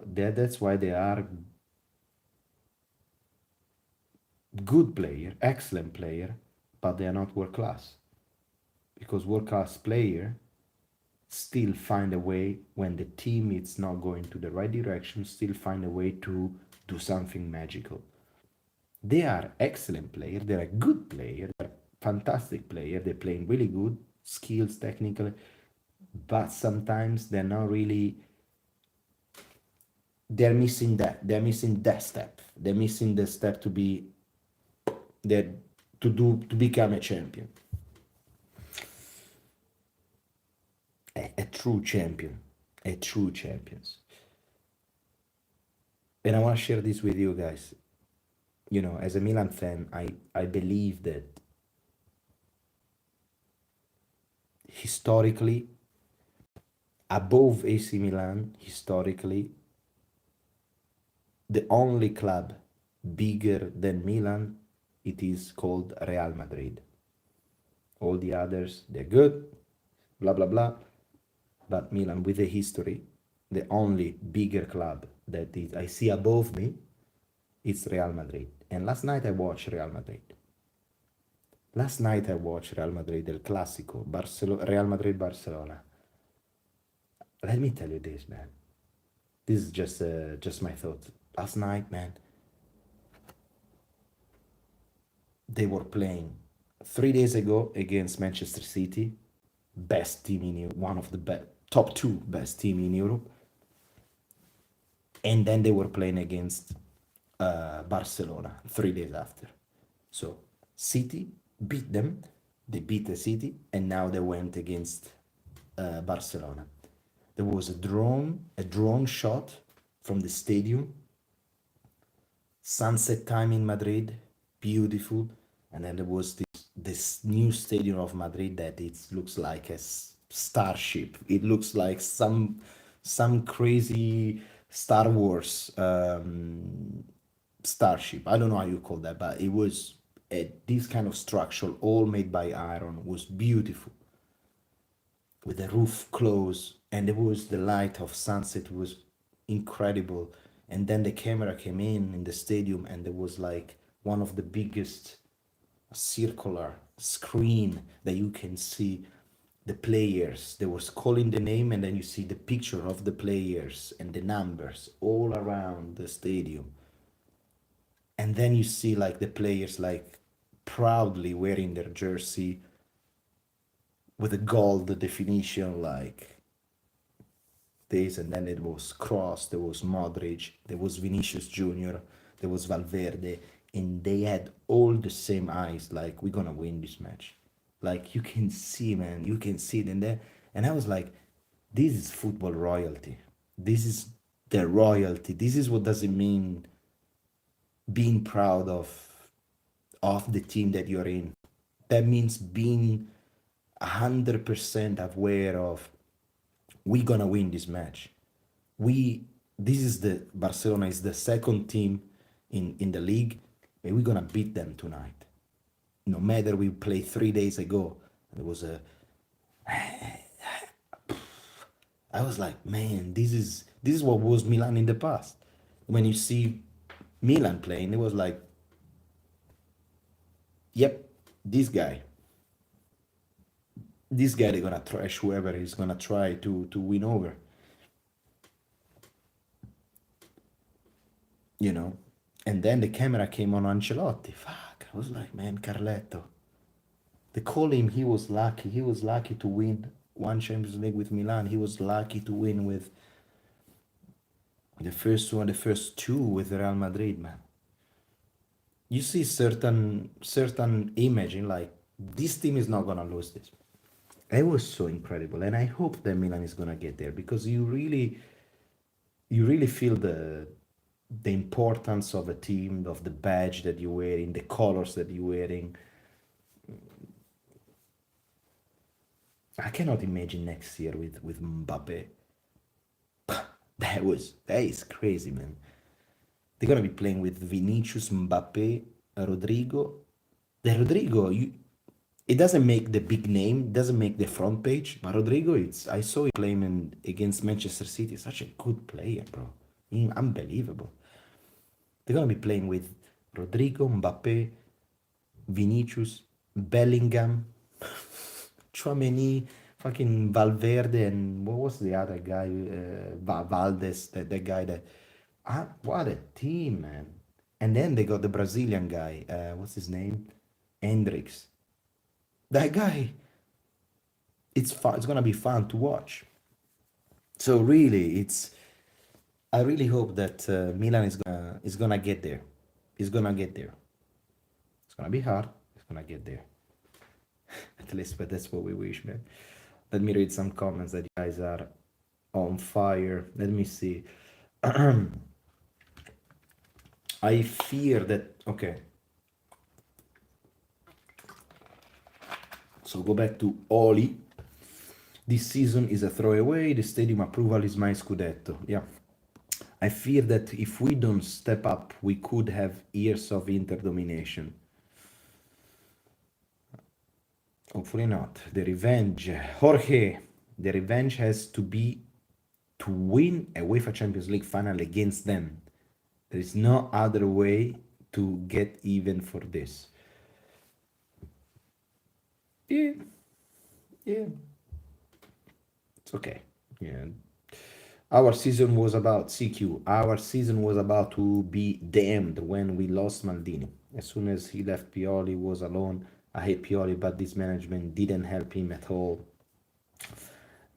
that's why they are good player, excellent player, but they are not world class. Because world class player still find a way when the team is not going to the right direction, still find a way to do something magical. They are excellent player, they're a good player, they're fantastic player, they're playing really good, skills, technically, but sometimes they're not really, they're missing that step. They're missing the step to be that to become a champion. A true champion. A true champions. And I want to share this with you guys. You know, as a Milan fan, I believe that historically, above AC Milan, historically, the only club bigger than Milan, it is called Real Madrid. All the others, they're good, blah, blah, blah. But Milan, with the history, the only bigger club that is I see above me, it's Real Madrid. And last night I watched Real Madrid. Last night I watched Real Madrid, El Clásico, Real Madrid Barcelona. Let me tell you this, man. This is just my thought. Last night, man, they were playing 3 days ago against Manchester City, best team in Europe, one of the top two best team in Europe, and then they were playing against Barcelona 3 days after. So City beat them, they beat the City, and now they went against Barcelona. There was a drone shot from the stadium. Sunset time in Madrid, beautiful. And then there was this new stadium of Madrid that it looks like a starship. It looks like some crazy Star Wars starship. I don't know how you call that, but it was this kind of structure, all made by iron, was beautiful. With the roof closed, and there was the light of sunset was incredible. And then the camera came in the stadium, and there was like one of the biggest circular screen that you can see the players. They was calling the name, and then you see the picture of the players and the numbers all around the stadium. And then you see like the players like proudly wearing their jersey with a gold definition like this. And then it was Kroos, there was Modric, there was Vinicius Junior, there was Valverde, and they had all the same eyes, like we're gonna win this match. Like you can see, man, you can see it in there. And I was like, this is football royalty. This is the royalty. This is what does it mean being proud of the team that you're in. That means being 100% aware of we're gonna win this match. This is the Barcelona is the second team in the league, and we're gonna beat them tonight. No matter we played 3 days ago. It was I was like, man, this is what was Milan in the past. When you see Milan playing, it was like, yep, this guy they're gonna trash whoever is gonna try to win over, you know. And then the camera came on Ancelotti. Fuck, I was like, man, Carletto. They call him, he was lucky. He was lucky to win one Champions League with Milan. He was lucky to win with the first one, the first two with Real Madrid, man. You see certain imaging like this team is not gonna lose this. It was so incredible, and I hope that Milan is gonna get there because you really feel the importance of a team, of the badge that you're wearing, the colors that you're wearing. I cannot imagine next year with Mbappe. That is crazy, man. They're gonna be playing with Vinicius, Mbappe, Rodrigo, The Rodrigo, it doesn't make the big name, doesn't make the front page, but Rodrigo, I saw him playing against Manchester City. Such a good player, bro. Unbelievable. They're gonna be playing with Rodrigo, Mbappe, Vinicius, Bellingham, Chouameni, fucking Valverde, and what was the other guy? Valdes, that guy that. What a team, man. And then they got the Brazilian guy. What's his name? Hendrix. That guy, it's fun. It's gonna be fun to watch. So really, I really hope that Milan is gonna get there. It's gonna get there. It's gonna be hard. It's gonna get there. At least, but that's what we wish, man. Let me read some comments that you guys are on fire. Let me see. I fear that. Okay. So go back to Oli. This season is a throwaway. The stadium approval is my scudetto. Yeah. I fear that if we don't step up, we could have years of Inter domination. Hopefully not. The revenge. Jorge, the revenge has to be to win a UEFA Champions League final against them. There is no other way to get even for this. Yeah. Yeah. It's okay. Yeah. Our season was about CQ. Our season was about to be damned when we lost Maldini. As soon as he left, Pioli was alone. I hate Pioli, but this management didn't help him at all.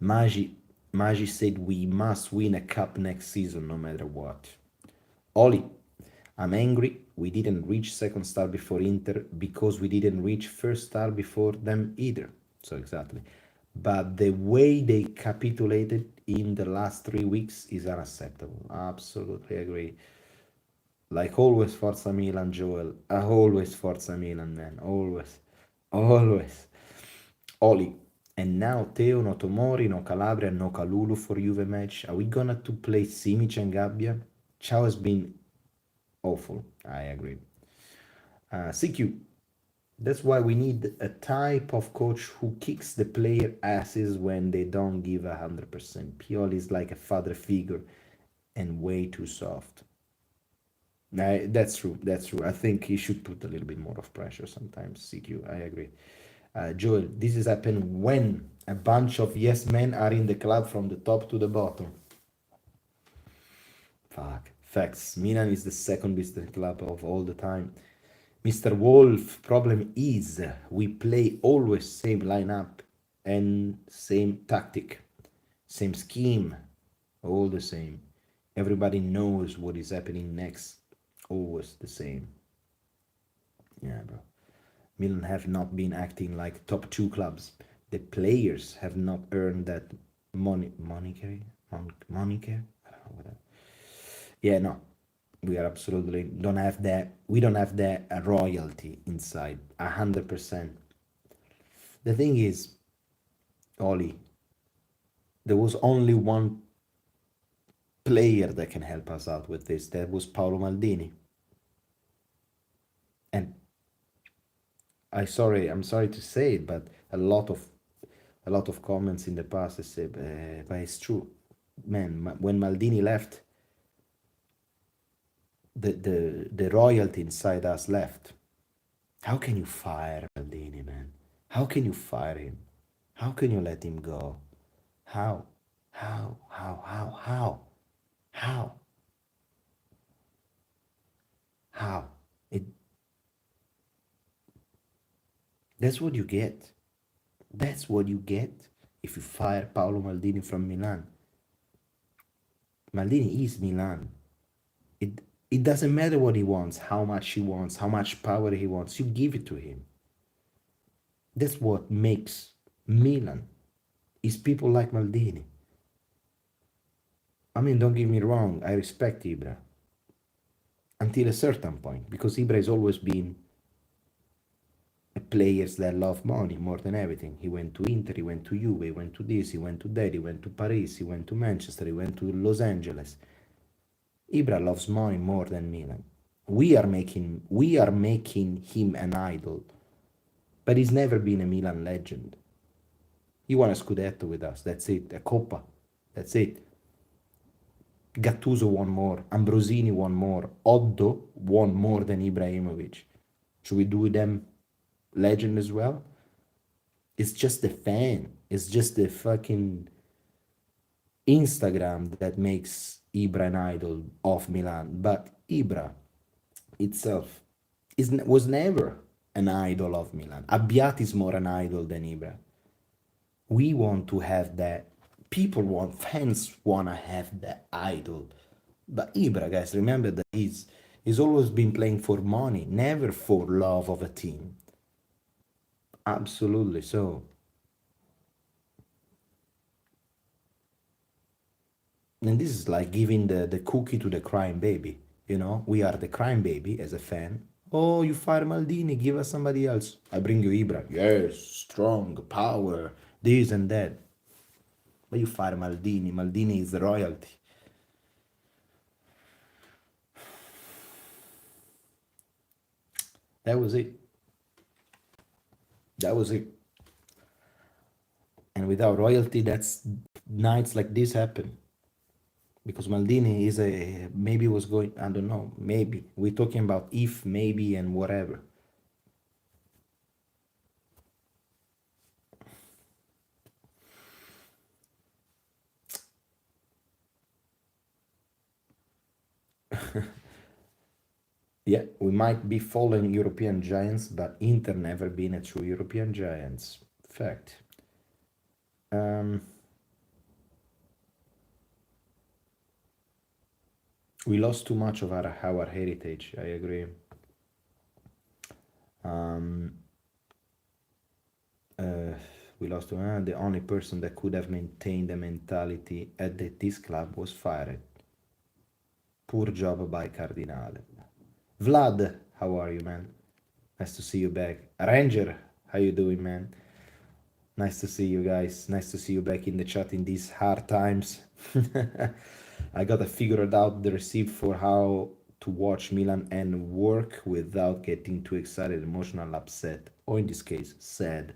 Maggi said we must win a cup next season, no matter what. Oli, I'm angry. We didn't reach second star before Inter because we didn't reach first star before them either. So exactly. But the way they capitulated in the last 3 weeks is unacceptable. Absolutely agree. Like always, Forza Milan, Joel. Always Forza Milan, man. Always. Always. Oli. And now Teo, no Tomori, no Calabria, no Kalulu for Juve match. Are we gonna to play Simic and Gabbia? Ciao has been awful. I agree. CQ. That's why we need a type of coach who kicks the player asses when they don't give 100%. Pioli is like a father figure and way too soft. That's true. That's true. I think he should put a little bit more of pressure sometimes. CQ, I agree. Joel, this has happened when a bunch of yes men are in the club from the top to the bottom. Fuck. Facts. Milan is the second business club of all the time. Mr. Wolf, problem is we play always same lineup and same tactic, same scheme, all the same. Everybody knows what is happening next, always the same. Yeah, bro. Milan have not been acting like top 2 clubs. The players have not earned that moniker. I don't know what that. Yeah, no, we are absolutely don't have that. We don't have that royalty inside 100%. The thing is, Oli, there was only one player that can help us out with this. That was Paolo Maldini. And I'm sorry to say it, but a lot of comments in the past say, but it's true, man. When Maldini left, the royalty inside us left. How can you fire Maldini, man? How can you fire him? How can you let him go? How? How? How? How? How? How? How? That's what you get. That's what you get if you fire Paolo Maldini from Milan. Maldini is Milan. It doesn't matter what he wants, how much he wants, how much power he wants. You give it to him. That's what makes Milan. Is people like Maldini. I mean, don't get me wrong, I respect Ibra. Until a certain point, because Ibra has always been players that love money more than everything. He went to Inter, he went to Juve, he went to this, he went to that, he went to Paris, he went to Manchester, he went to Los Angeles. Ibra loves money more than Milan. We are making him an idol. but he's never been a Milan legend. He won a Scudetto with us. That's it. A Coppa. That's it. Gattuso won more. Ambrosini won more. Oddo won more than Ibrahimovic. Should we do them legend as well? It's just the fan. It's just the fucking Instagram that makes Ibra an idol of Milan. But Ibra itself was never an idol of Milan. Abbiati is more an idol than Ibra. We want to have that. People want, fans want to have that idol. But Ibra, guys, remember that he's always been playing for money, never for love of a team. Absolutely so. And this is like giving the cookie to the crying baby. You know, we are the crying baby as a fan. Oh, you fire Maldini, give us somebody else. I bring you Ibra. Yes, strong, power, this and that. But you fire Maldini. Maldini is the royalty. That was it. That was it. And without royalty, that's nights like this happen. Because Maldini is maybe was going, I don't know, maybe. We're talking about if, maybe, and whatever. Yeah, we might be fallen European giants, but Inter never been a true European giants. Fact. We lost too much of our heritage, I agree. We lost the only person that could have maintained the mentality at this club was fired. Poor job by Cardinale. Vlad, how are you, man? Nice to see you back. Ranger, how you doing, man? Nice to see you guys. Nice to see you back in the chat in these hard times. I gotta figure out the recipe for how to watch Milan and work without getting too excited, emotional, upset, or in this case, sad.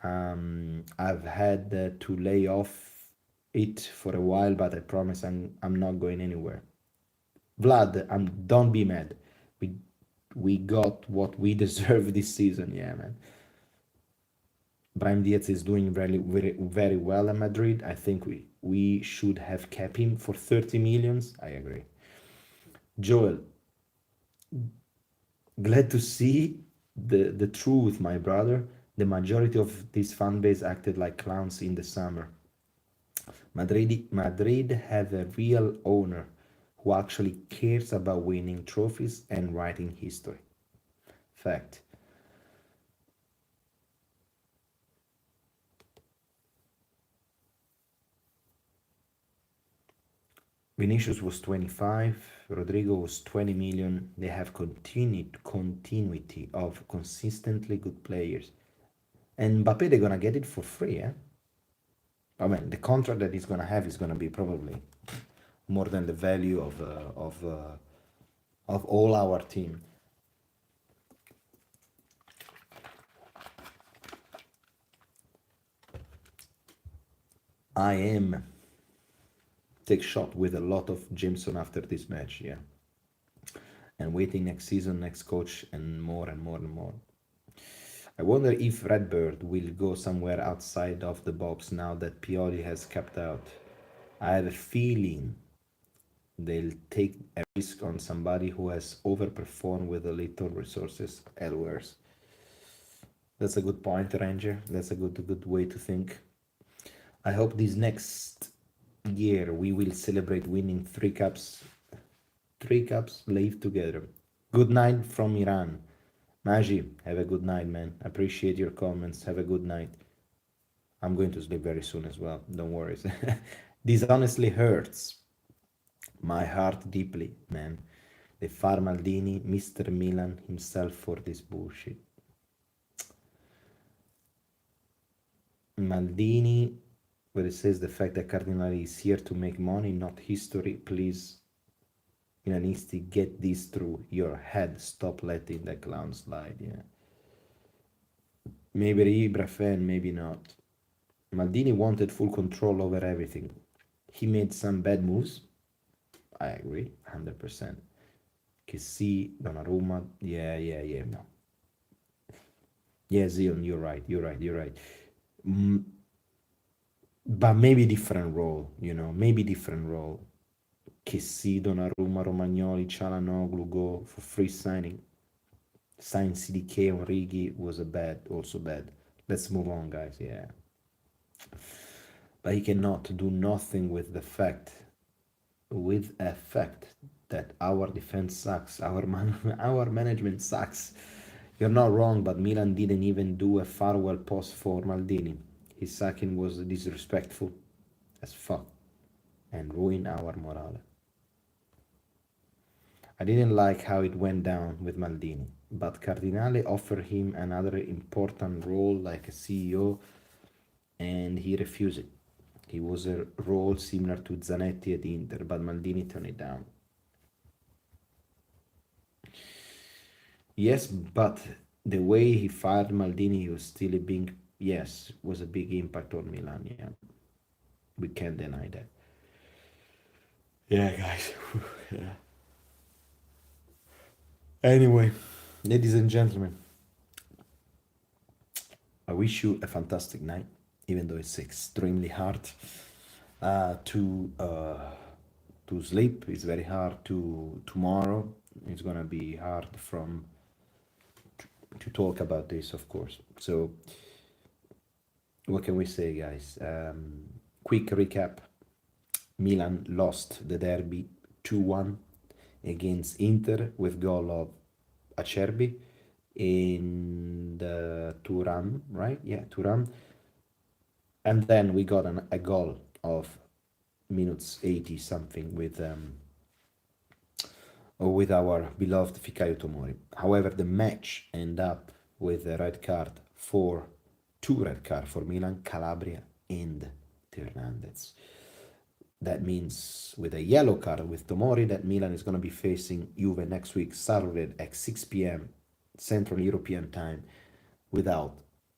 I've had to lay off it for a while, but I promise I'm not going anywhere. Vlad, don't be mad. We got what we deserve this season, yeah, man. Brahim Diaz is doing very well at Madrid. I think we should have kept him for 30 millions. I agree. Joel, glad to see the truth, my brother. The majority of this fan base acted like clowns in the summer. Madrid have a real owner who actually cares about winning trophies and writing history. Fact. Vinicius was 25, Rodrigo was 20 million. They have continuity of consistently good players. And Mbappe, they're gonna get it for free, eh? I mean, the contract that he's gonna have is gonna be probably more than the value of all our team. I am take shot with a lot of Jameson after this match, yeah. And waiting next season, next coach, and more and more and more. I wonder if Redbird will go somewhere outside of the box now that Pioli has capped out. I have a feeling they'll take a risk on somebody who has overperformed with a little resources elsewhere. That's a good point, Ranger. That's a good way to think. I hope this next year we will celebrate winning 3 cups live together. Good night from Iran. Maji, have a good night, man. Appreciate your comments. Have a good night. I'm going to sleep very soon as well. Don't worry. This honestly hurts my heart deeply, man. They fire Maldini, Mr. Milan himself for this bullshit. Maldini, where it says the fact that Cardinale is here to make money, not history. Please, Milanisti, get this through your head. Stop letting the clown slide. Yeah. Maybe Ibra fan, maybe not. Maldini wanted full control over everything. He made some bad moves. I agree, 100%. Kessie, Donnarumma, yeah, no. Yeah, Zion, you're right. Mm, but maybe different role, maybe different role. Kessie, Donnarumma, Romagnoli, Çalhanoğlu go for free signing. Sign CDK on Rigi was also bad. Let's move on, guys, yeah. But he cannot do nothing with a fact that our defense sucks, our management sucks. You're not wrong, but Milan didn't even do a farewell post for Maldini. His sacking was disrespectful as fuck and ruined our morale. I didn't like how it went down with Maldini, but Cardinale offered him another important role like a CEO and he refused it. He was a role similar to Zanetti at Inter, but Maldini turned it down. Yes, but the way he fired Maldini was still was a big impact on Milan. Yeah, we can't deny that. Yeah, guys. Yeah. Anyway, ladies and gentlemen, I wish you a fantastic night, even though it's extremely hard to sleep. It's very hard to tomorrow. It's gonna be hard to talk about this, of course. So, what can we say, guys? Quick recap: Milan lost the derby 2-1 against Inter with goal of Acerbi in the Turan, right? Yeah, Turan. And then we got a goal of minutes 80 something with our beloved Fikayo Tomori. However, the match ended up with a red card for two red card for Milan, Calabria, and Hernandez. That means with a yellow card with Tomori, that Milan is going to be facing Juve next week, Saturday at 6 p.m. Central European time, without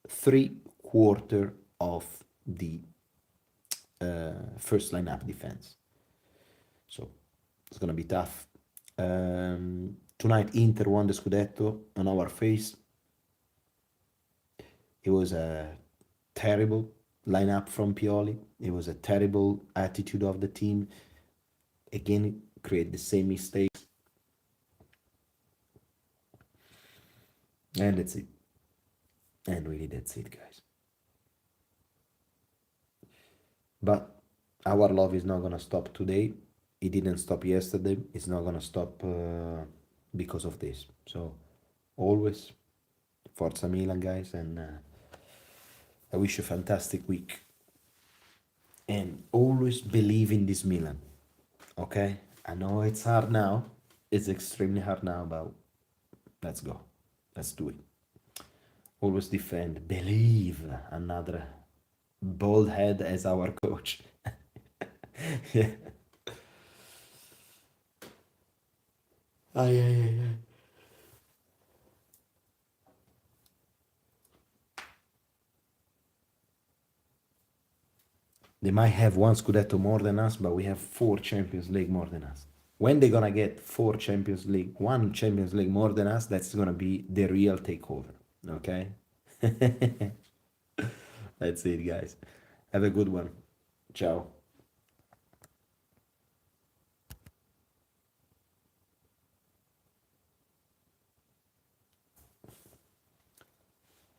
3/4 of the first lineup defense. So it's going to be tough. Tonight, Inter won the Scudetto on our face. It was a terrible lineup from Pioli. It was a terrible attitude of the team. Again, create the same mistakes. And that's it. And really, that's it, guys. But our love is not going to stop today. It didn't stop yesterday. It's not going to stop because of this. So, always Forza Milan, guys. And I wish you a fantastic week. And always believe in this Milan. Okay? I know it's hard now. It's extremely hard now, but let's go. Let's do it. Always defend. Believe. Another bald head as our coach. Yeah. Ay. They might have one Scudetto more than us, but we have 4 Champions League more than us. When they're gonna get 4 Champions League, 1 Champions League more than us, that's gonna be the real takeover. Okay? That's it, guys. Have a good one. Ciao.